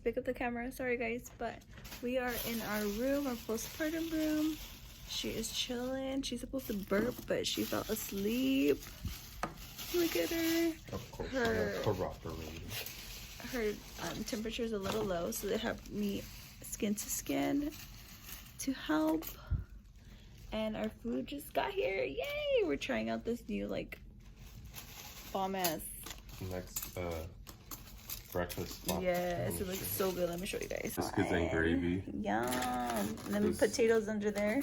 pick up the camera. Sorry guys, but we are in our room, our postpartum room. She is chilling. She's supposed to burp, but she fell asleep. Look at her. Of course, her temperature is a little low, so they have me skin to skin to help. And our food just got here. Yay! We're trying out this new like bomb ass breakfast spot. Yes, it looks so good. Let me show you guys. Biscuits and gravy. Yum. And then potatoes under there.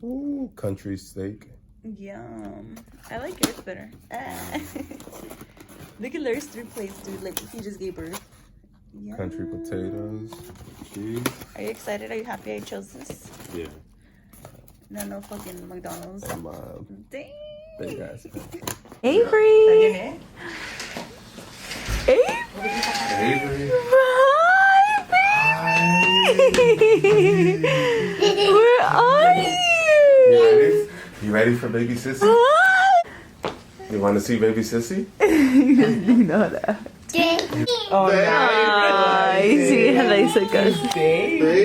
Ooh, country steak. Yum. I like yours better. Look at Larry's 3 plates, dude. Like he just gave birth. Yum. Country potatoes. Cheese. Are you excited? Are you happy I chose this? Yeah. No fucking McDonald's. I'm Dang. big ass. Avery. Avery. Where are you? You ready for baby sissy? You want to see baby sissy? You know that. Oh, nice. See how they took us. Baby.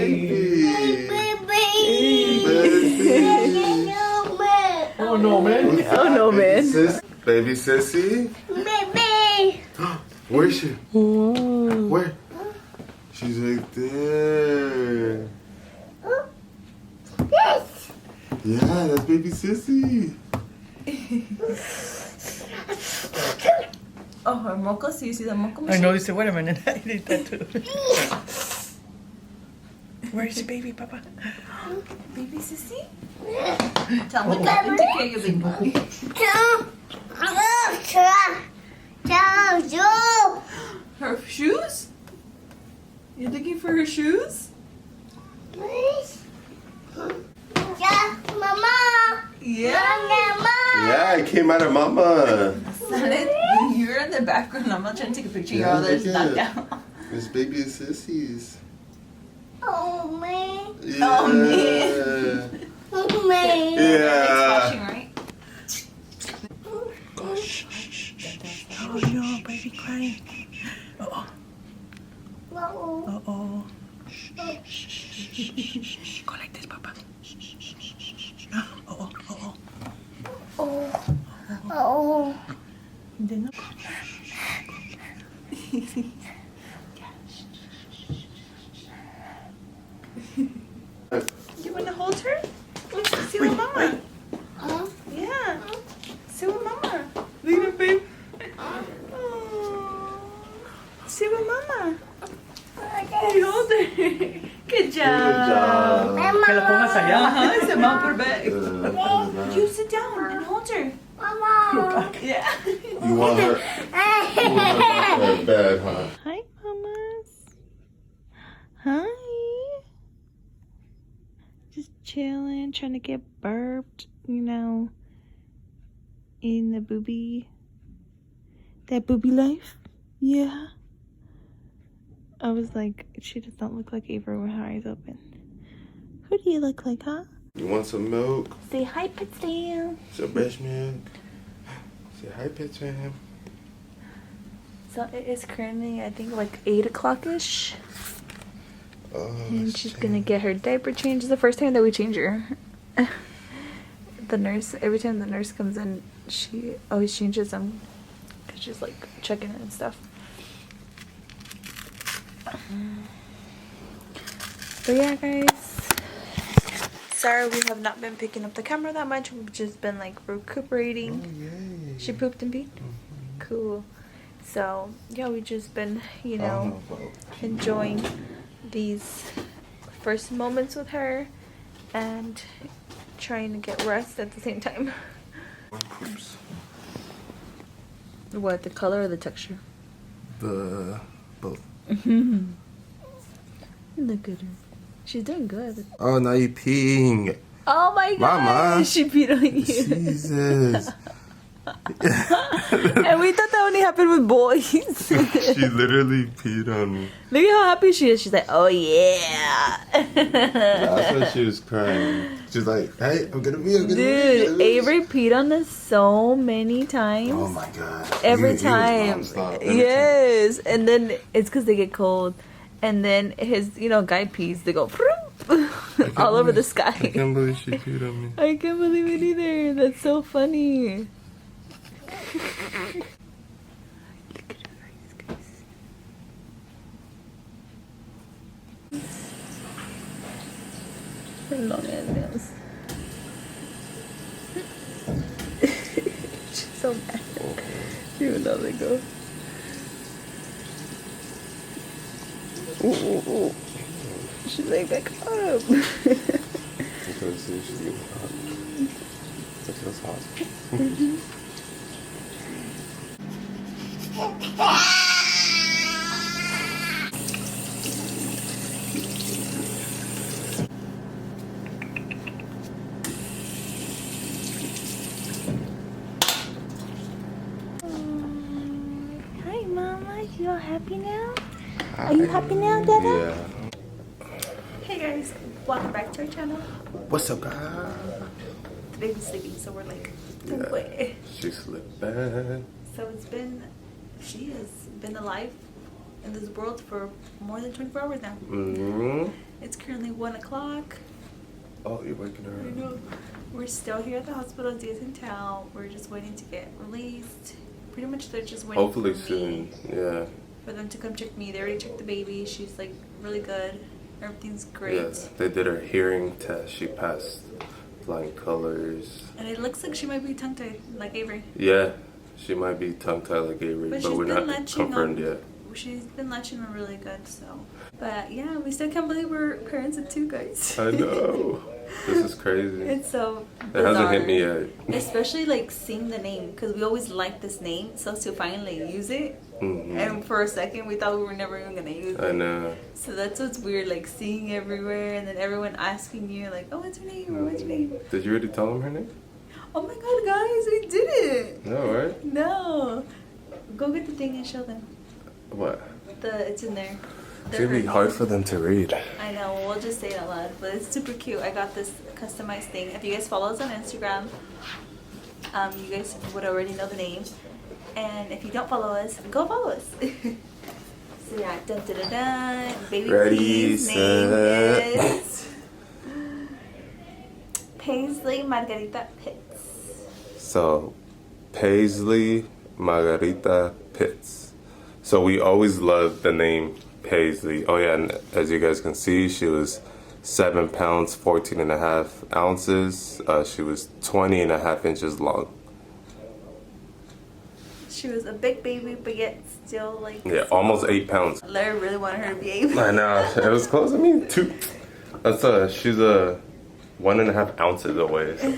Oh no, man. Oh no, man. Baby sissy. Baby. Where's she? Whoa. Where? She's right there. Yes. Yeah, that's baby sissy. Oh, her mocha. So you see the mocha I machine? noticed it. Wait a minute. I did that too. Where's the baby, Papa? Baby sissy? Tell me to take care of your baby. Her shoes? You're looking for her shoes? Yeah. Yeah, it came out of mama. You're in the background. I'm not trying to take a picture. Your other's not down. It's baby sissies. Oh, man. Yeah. Oh, man. Oh, man. Yeah. Watching, right? Oh, no, baby crying. Uh-oh. Uh-oh. Go like this, Papa. Uh-oh, uh-oh. Oh. Hindi na. You want to hold her? Let's see with mama. Yeah. See with mama. Leave it, babe. Oh. See with mama. Hey, hold her. Good job. Kaya po masaya. It's a bumper bag. You sit down and hold her. Yeah. You want her? You want her bad, huh? Hi, mamas. Hi. Just chilling, trying to get burped, you know, in the booby. That booby life. Yeah. I was like, she does not look like Ava with her eyes open. Who do you look like, huh? You want some milk? Say hi, Patsy. Some breast milk? Say hi, pet fam. So it is currently, I think, like 8 o'clock-ish. Oh, And she's gonna get her diaper changed. It's the first time that we change her. The nurse, every time the nurse comes in, she always changes them. Because she's like checking it and stuff. But yeah, guys. Sorry we have not been picking up the camera that much. We've just been like recuperating. Oh, yay. She pooped and peed? Cool. So, yeah, we've just been, you know, enjoying these first moments with her and trying to get rest at the same time. Poops. What, the color or the texture? The both. Look at her. She's doing good. Oh, now you peeing. Oh my god! Mama. She peed on you. Jesus. And we thought that only happened with boys. She literally peed on me. Look at how happy she is. She's like, oh yeah. That's why she was crying. She's like, hey, I'm gonna be. Dude, Avery peed on us so many times. Oh my god. Every He was time. nonstop. Every time. Yes. And then it's because they get cold. And then his, guy pees. They go all over the sky. I can't believe she peed on me. I can't believe it either. That's so funny. Look at her eyes, guys. Her long ass nails. She's so mad. Even though they go. Ooh. She's like, back up. Because she's getting hot. It feels hot. Hi, Mama. You all happy now? Are you happy now, Dada? Yeah. Hey guys, welcome back to our channel. What's up, guys? The baby's sleeping, so we're like, don't Yeah. play. She slept bad. So she has been alive in this world for more than 24 hours now. Mm-hmm. It's currently 1 o'clock. Oh, you're waking her I up. know. We're still here at the hospital, Days in town. We're just waiting to get released. Pretty much they're just waiting Hopefully for soon. me, Yeah. for them to come check me. They already checked the baby. She's like really good. Everything's great. Yeah. They did her hearing test. She passed flying colors. And it looks like she might be tongue-tied, like Avery. Yeah. She might be tongue-tied like Avery, But but she's we're been not latching confirmed on. yet. She's been latching on really good, so. But yeah, we still can't believe we're parents of 2 guys. I know. This is crazy. It's so It bizarre. hasn't hit me yet. Especially like seeing the name, because we always liked this name, so to finally use it, Mm-hmm. and for a second we thought we were never even gonna use I it. know. So that's what's weird, like seeing everywhere, and then everyone asking you like, "Oh, what's her name? Or what's your name?" Did you already tell him her name? Oh my God, guys, we did it! No, right? No, go get the thing and show them. What? It's in there. It's gonna be hard for them to read. I know, we'll just say it out loud, but it's super cute. I got this customized thing. If you guys follow us on Instagram, you guys would already know the name. And if you don't follow us, go follow us. So yeah, dun dun dun dun. Baby Ready, P's name set. is Paisley Margarita Pitts. So, Paisley Margarita Pitts. So we always loved the name Paisley. Oh yeah, and as you guys can see, she was 7 pounds, 14 and a half ounces. She was 20 and a half inches long. She was a big baby, but yet still like. Yeah, almost 8 pounds. Larry really wanted her to be able. I know, it was close. I mean, she's 1.5 ounces away. So.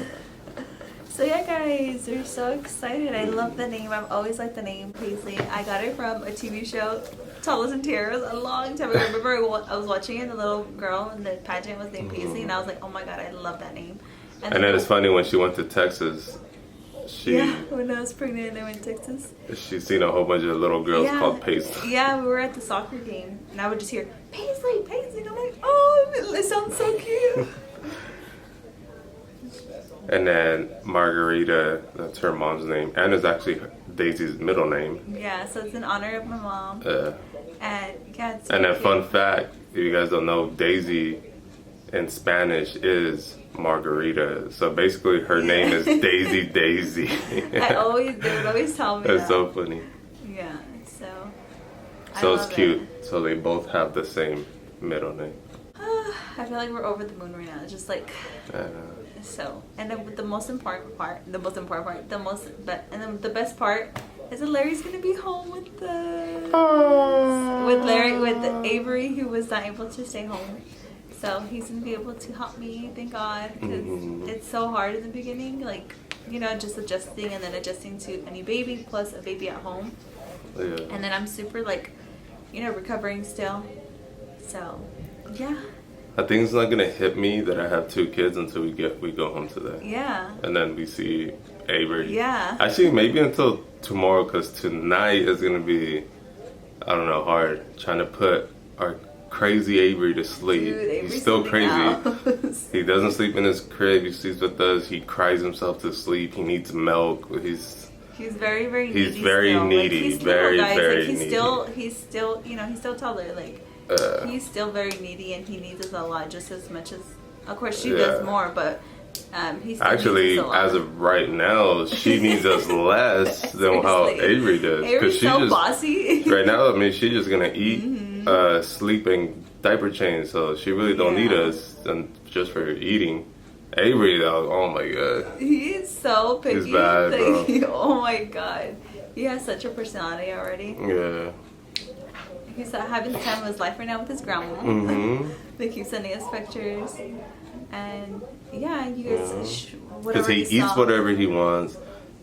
So yeah, guys, we're so excited. I love the name. I've always liked the name Paisley. I got it from a TV show, Talos and Tiaras, a long time ago. I remember I was watching it, and the little girl in the pageant was named Paisley, and I was like, oh my God, I love that name. And then it's funny, when she went to Texas, when I was pregnant and I went to Texas. She's seen a whole bunch of little girls called Paisley. Yeah, we were at the soccer game, and I would just hear, Paisley, Paisley, and I'm like, oh, it sounds so cute. And then Margarita, that's her mom's name, and is actually Daisy's middle name. Yeah, so it's in honor of my mom. And yeah, it's and then cute. fun fact, if you guys don't know, Daisy in Spanish is Margarita. So basically her name is Daisy Daisy. They would always tell me That's that. so funny. Yeah, so. So it's cute. So they both have the same middle name. I feel like we're over the moon right now. It's just like. I know. So, and then the best part is that Larry's gonna be home with Avery, who was not able to stay home. So he's gonna be able to help me, thank God, because it's so hard in the beginning, like, just adjusting and then adjusting to a new baby plus a baby at home. Yeah. And then I'm super like, recovering still. So, yeah. I think it's not gonna hit me that I have 2 kids until we go home today. Yeah. And then we see Avery. Yeah. Actually, maybe until tomorrow, because tonight is gonna be, I don't know, hard trying to put our crazy Avery to sleep. Dude, Avery's He's still crazy. else. He doesn't sleep in his crib. He sleeps with us. He cries himself to sleep. He needs milk. He's very, very needy. He's very still. needy. Like, he's very, little, guys. very like, he's needy. still, you know, he's still toddler. Like, he's still very needy, and he needs us a lot, just as much as, of course, she does more. But he still actually, needs us a lot. as of right now, she needs us less than how Avery does. Avery's she so just, bossy. right now, I mean, she's just gonna eat, sleep, and diaper change. So she really don't need us, and just for eating. Avery, though, oh my god, He's so picky. He's bad, bro. Oh my god, he has such a personality already. Yeah. He's having the time of his life right now with his grandma. They keep sending us pictures, and yeah, you guys. Because he eats whatever he wants.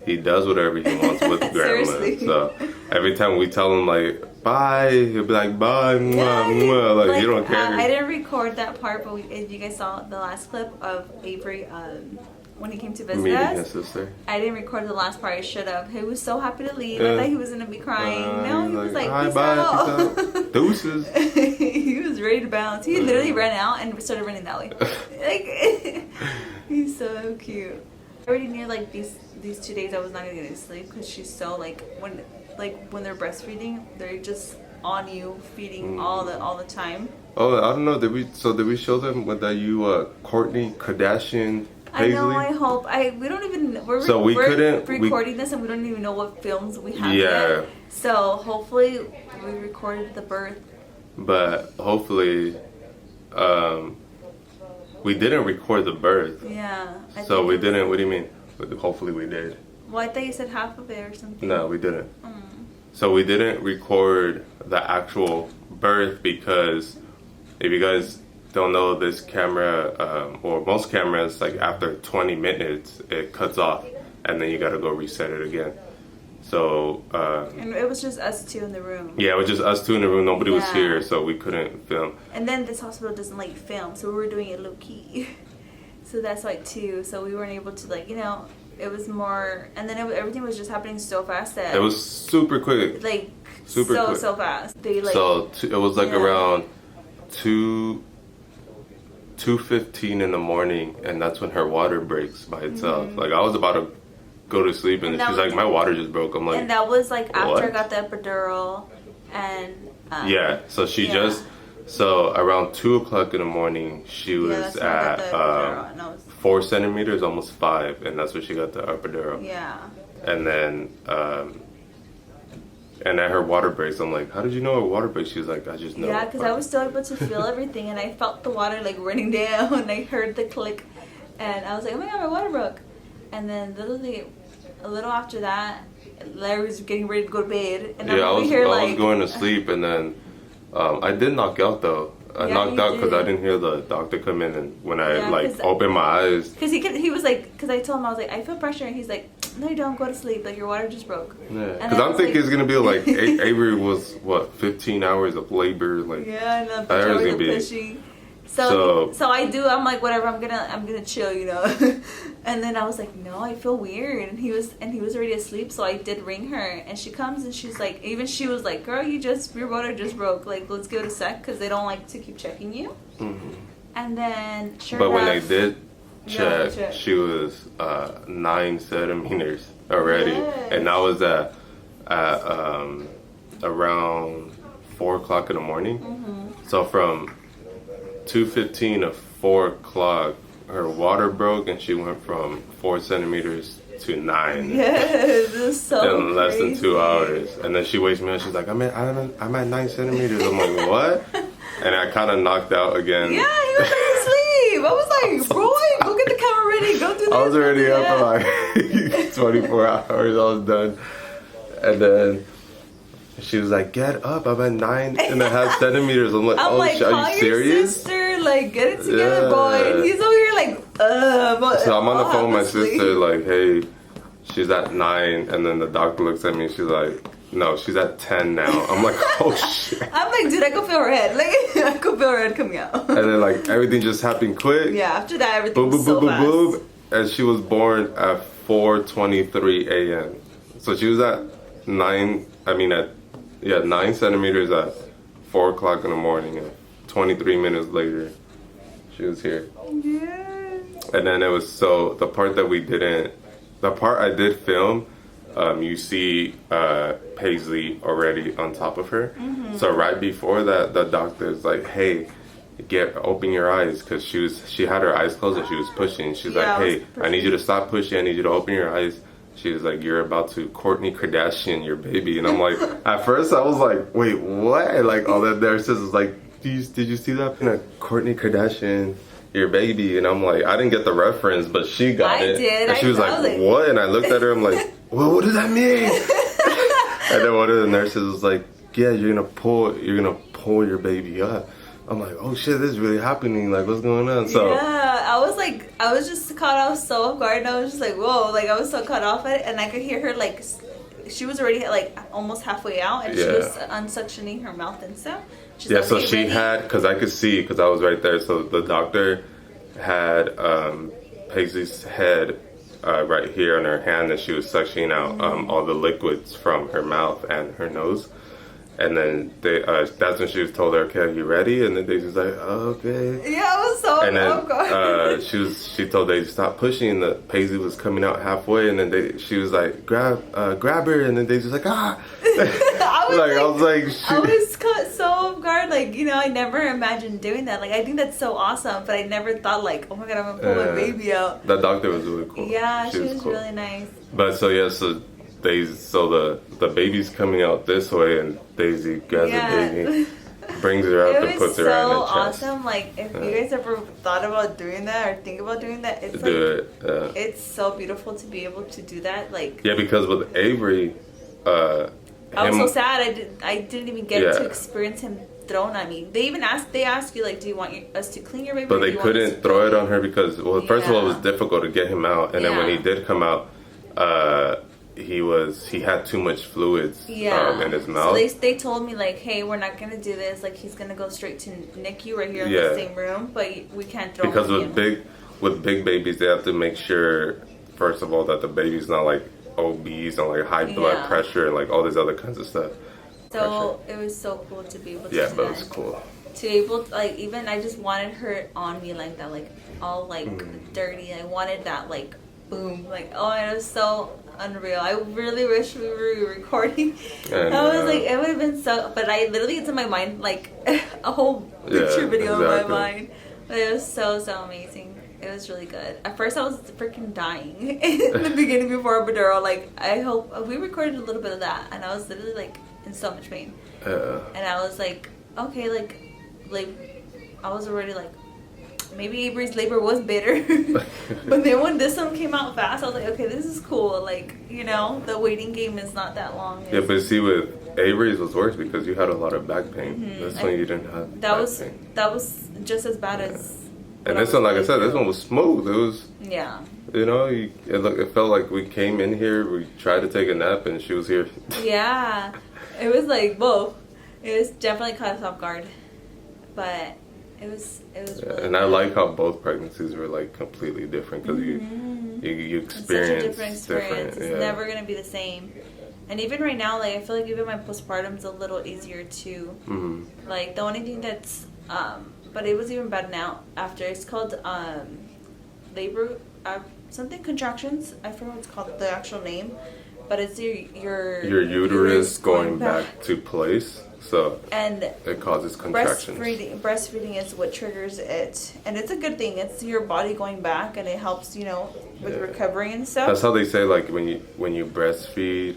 He does whatever he wants with grandma. Seriously. So every time we tell him like bye, he'll be like bye, mwah, mwah. Like you don't care. I didn't record that part, but if you guys saw the last clip of Avery when he came to visit Meeting us, his sister. I didn't record the last part. I should have. He was so happy to leave. I thought he was gonna be crying. No, he was like, hi, peace bye, out. peace out. Deuces. He was ready to bounce. He literally ran out and started running that way. Like, he's so cute. I already knew like these 2 days I was not gonna get to sleep because she's so like when they're breastfeeding, they're just on you feeding all the time. Oh, I don't know. Did we show them that you Courtney Kardashian? I know. Paisley? I hope. We don't even. We're recording this, and we don't even know what films we have yet. So hopefully, we recorded the birth. But hopefully, we didn't record the birth. Yeah. So we didn't. What do you mean? Hopefully, we did. Well, I thought you said half of it or something. No, we didn't. So we didn't record the actual birth because if you guys don't know, this camera or most cameras, like after 20 minutes it cuts off and then you gotta go reset it again. So and it was just us 2 in the room. Yeah, it was just us 2 in the room. Nobody was here, so we couldn't film. And then this hospital doesn't like film, so we were doing it low key. So that's like 2, so we weren't able to like, you know, it was more, and then everything was just happening so fast that it was super quick, like super quick. so fast. They like it was like around 2:15 in the morning, and that's when her water breaks by itself. Like I was about to go to sleep, and she's like, my water just broke. I'm like, and that was like after what? I got the epidural, and so she just around 2:00 in the morning she was at 4 centimeters, almost 5, and that's when she got the epidural. Yeah. And then and at her water breaks, I'm like, how did you know her water breaks? She's like, I just know. Yeah, because I was still able to feel everything, and I felt the water like running down, and I heard the click, and I was like, oh my god, my water broke. And then literally a little after that, Larry was getting ready to go to bed, and I'm over here like, I was going to sleep, and then I did knock out though. I knocked out because I didn't hear the doctor come in, and when I opened my eyes, because he was like, because I told him, I was like, I feel pressure, and he's like, no, you don't, go to sleep, like your water just broke. Yeah, because I'm thinking it's gonna be like Avery was 15 hours of labor, like and the was gonna be pushing. So I do. I'm like, whatever. I'm gonna chill, you know. And then I was like, no, I feel weird. And he was already asleep. So I did ring her, and she comes, and she's like, even she was like, girl, your water just broke. Like, let's give it a sec, because they don't like to keep checking you. And then but when they did check, she was 9 centimeters already, and that was at around 4:00 in the morning. So from 2:15 to 4:00, her water broke, and she went from 4 centimeters to 9. Yes, this is so in less than 2 hours. And then she wakes me up. She's like, I'm at 9 centimeters. I'm like, what? And I kind of knocked out again. Yeah, he was asleep. I was like, Roy, go get the camera ready. Go do this. I was already up for like 24 hours. I was done. And then she was like, get up, I'm at 9.5 centimeters. I'm like, are you serious? Sister, like, get it together, boy. And he's over here like, So I'm on the phone with my sister, like, hey, she's at 9. And then the doctor looks at me, she's like, no, she's at 10 now. I'm like, oh shit. I'm like, dude, I could feel her head. Like, I could feel her head coming out. And then like everything just happened quick. Yeah, after that, everything Boom, boom, was so boom, fast. boom, boom. And she was born at 4:23 a.m. So she was at 9 centimeters at 4 o'clock in the morning, and 23 minutes later, she was here. Yeah. And then it was the part I did film, you see Paisley already on top of her. Mm-hmm. So right before that, the doctor's like, hey, open your eyes, because she had her eyes closed and she was pushing. She's like, hey, I need you to stop pushing. I need you to open your eyes. She was like, you're about to Kourtney Kardashian your baby. And I'm like, at first I was like, wait, what? And like all the nurses was like, did you see that? Kourtney Kardashian your baby. And I'm like, I didn't get the reference, but she got it. I did. And she was like, what? And I looked at her, I'm like, well, what does that mean? And then one of the nurses was like, yeah, you're gonna pull your baby up. I'm like, oh shit, this is really happening. Like, what's going on? So yeah, I was just caught off so off guard. And I was just like, whoa, like I was so caught off at it, and I could hear her like, she was already like almost halfway out, and she was unsuctioning her mouth and stuff. She's like, so "Hey, she ready?" had, because I could see, because I was right there. So the doctor had Paisley's head right here on her hand, and she was suctioning out all the liquids from her mouth and her nose. And then that's when she was told her, okay, are you ready? And then Daisy's like, oh, okay. Yeah, I was so and then off guard. she told Daisy stop pushing, and the Paisley was coming out halfway, and then she was like, grab her, and then Daisy was like, ah. I was caught so off guard. Like, you know, I never imagined doing that. Like, I think that's so awesome, but I never thought like, oh my god, I'm gonna pull my baby out. That doctor was really cool. Yeah, she was cool. really nice. But the baby's coming out this way, and Daisy grabs the baby, brings her up, and puts her on the chest. Awesome. Like, if you guys ever thought about doing that or think about doing that, it's it's so beautiful to be able to do that. Like, yeah, because with Avery, I was so sad. I didn't even get to experience him thrown at me. They asked you like, do you want us to clean your baby? But they couldn't throw it on her because, well, first of all, it was difficult to get him out, and then when he did come out, he had too much fluids in his mouth. So they told me like, hey, we're not gonna do this. Like, he's gonna go straight to NICU right here in the same room, but we can't throw him. Because with big babies, they have to make sure, first of all, that the baby's not like obese and like high blood pressure and like all this other kinds of stuff. So it was so cool to be able to do but it was cool. To be able to, like, even I just wanted her on me like that, like all like dirty. I wanted that like boom, like, oh, it was so unreal. I really wish we were recording. I was like, it would have been so, but I literally, it's in my mind like a whole picture video in my mind. But it was so amazing. It was really good. At first I was freaking dying in the beginning before epidural. Like, I hope we recorded a little bit of that, and I was literally like in so much pain. And I was like, okay, like I was already like, maybe Avery's labor was bitter. But then when this one came out fast, I was like, okay, this is cool. Like, you know, the waiting game is not that long. Yeah, but see, with Avery's was worse because you had a lot of back pain. This one you didn't have pain. That was just as bad as. And this one, like I said, this one was smooth. It was. Yeah. You know, it felt like we came in here, we tried to take a nap, and she was here. Yeah. It was like both. It was definitely caught us off guard. But it was really and I like how both pregnancies were like completely different because you experience such a different experience. It's never gonna be the same. And even right now, like, I feel like even my postpartum's a little easier too. Like, the only thing that's but it was even bad now after. It's called labor something contractions. I forget what it's called, the actual name, but it's your uterus going back to place. So and it causes contractions. Breastfeeding is what triggers it, and it's a good thing. It's your body going back, and it helps, you know, with recovery and stuff. That's how they say, like, when you breastfeed,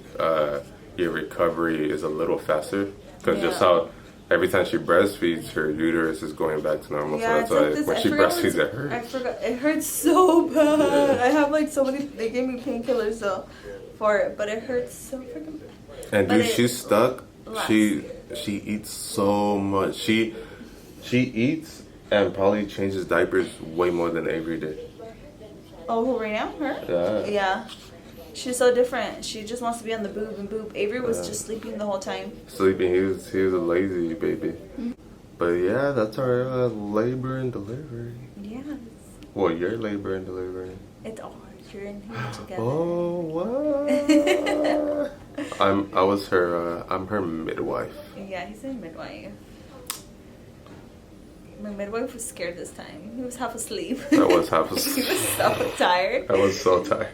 your recovery is a little faster because just how every time she breastfeeds, her uterus is going back to normal. Yeah, so that's why when she breastfeeds, it hurts. I forgot. It hurts so bad. Yeah. I have like so many. They gave me painkillers though for it, but it hurts so freaking bad. And dude, she's stuck. She eats so much. She eats and probably changes diapers way more than Avery did. Oh, right now? Her? Yeah. Yeah. She's so different. She just wants to be on the boob and boob. Avery was just sleeping the whole time. Sleeping. He was a lazy baby. But yeah, that's our labor and delivery. Yeah. Well, your labor and delivery. It's all you're in here together. Oh, what? I'm her midwife. Yeah, he's a midwife. My midwife was scared this time. He was half asleep. I was half He asleep. was so tired. I was so tired.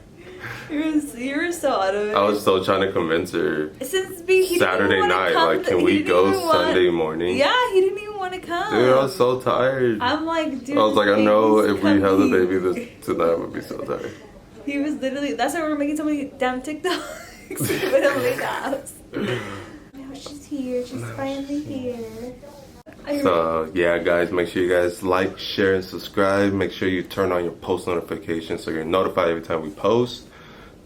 You were so out of it. I was still trying to convince her. Since he Saturday didn't night, come, like, can he we didn't go even want- Sunday morning? Yeah, he didn't even want to come. Dude, I was so tired. I'm like, dude. I was like, I know if we have the coming. baby tonight, I would be so tired. He was literally. That's why we're making so many damn TikToks with him late house. Now she's here. She's finally here. So yeah, guys, make sure you guys like, share, and subscribe. Make sure you turn on your post notifications so you're notified every time we post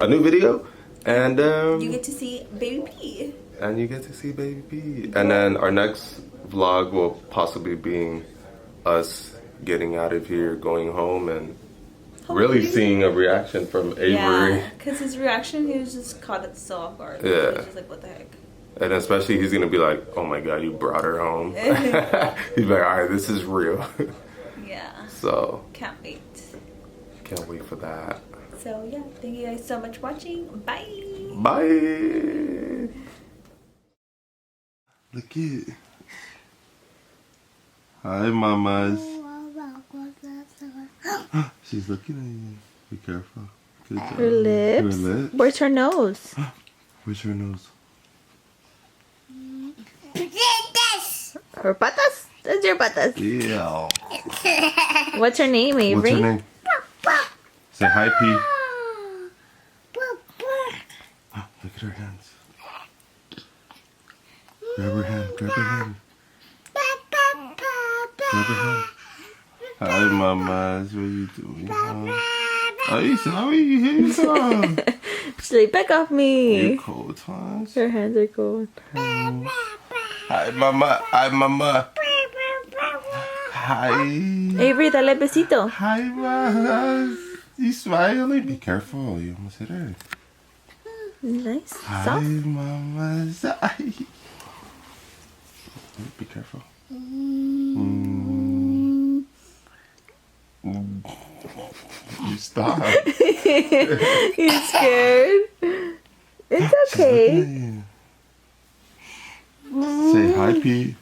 a new video. And you get to see Baby P. And you get to see Baby P. And then our next vlog will possibly be us getting out of here, going home, and really seeing a reaction from Avery. Yeah, because his reaction, he was just caught it so off guard. Yeah. He was just like, what the heck? And especially he's gonna be like, oh my god, you brought her home. He's like, alright, this is real. Yeah. So Can't wait. can't wait for that. So yeah, thank you guys so much for watching. Bye. Bye. Look it. Hi, mamas. She's looking at you. Be careful. Good job. Her lips. Her lips. Where's her nose? Where's her nose? Her patas. That's your patas. Yeah. What's her name, Avery? What's her name? Say hi, P. Look at her hands. Grab her hand. Grab her hand. Grab her hand. Hi, mamas. What are you doing? Are you sorry? You Sleep back off me. You cold, huh? Her hands are cold. Hi, mama. Hi, mama. Hi. Avery, dale besito. Hi, mamas. You smiling? Be careful. You almost hit her. Nice. Hi, Soft. mamas. Hi. Be careful. You stop. He's scared. It's okay. Say hi, P.